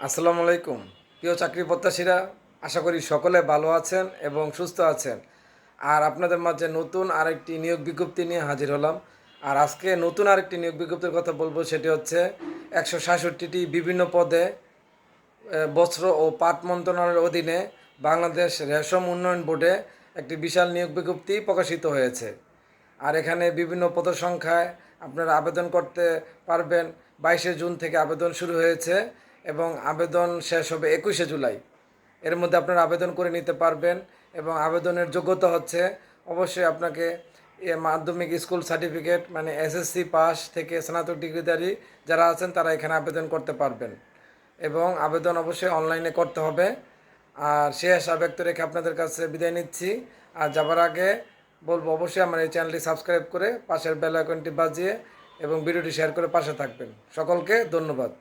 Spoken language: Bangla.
আসসালামু আলাইকুম। প্রিয় চাকরি প্রত্যাশীরা, আশা করি সকলে ভালো আছেন এবং সুস্থ আছেন। আর আপনাদের মাঝে নতুন আরেকটি নিয়োগ বিজ্ঞপ্তি নিয়ে হাজির হলাম। আর আজকে নতুন আরেকটি নিয়োগ বিজ্ঞপ্তির কথা বলবো, সেটি হচ্ছে 166টি বিভিন্ন পদে বস্ত্র ও পাট মন্ত্রণালয়ের অধীনে বাংলাদেশ রেশম উন্নয়ন বোর্ডে একটি বিশাল নিয়োগ বিজ্ঞপ্তি প্রকাশিত হয়েছে। আর এখানে বিভিন্ন পদসংখ্যায় আপনারা আবেদন করতে পারবেন। 22শে জুন থেকে আবেদন শুরু হয়েছে এবং আবেদন শেষ হবে 21শে জুলাই। এর মধ্যে আপনারা আবেদন করে নিতে পারবেন এবং আবেদনের যোগ্যতা হচ্ছে অবশ্যই আপনাকে মাধ্যমিক স্কুল সার্টিফিকেট মানে এসএসসি পাস থেকে স্নাতক ডিগ্রিধারী যারা আছেন তারা এখানে আবেদন করতে পারবেন এবং আবেদন অবশ্যই অনলাইনে করতে হবে। আর সে আশা ব্যক্ত রেখে আপনাদের কাছে বিদায় নিচ্ছি। আর যাবার আগে বলবো অবশ্যই আমার এই চ্যানেলটি সাবস্ক্রাইব করে পাশের বেল আইকনটি বাজিয়ে এবং ভিডিওটি শেয়ার করে পাশে থাকবেন। সকলকে ধন্যবাদ।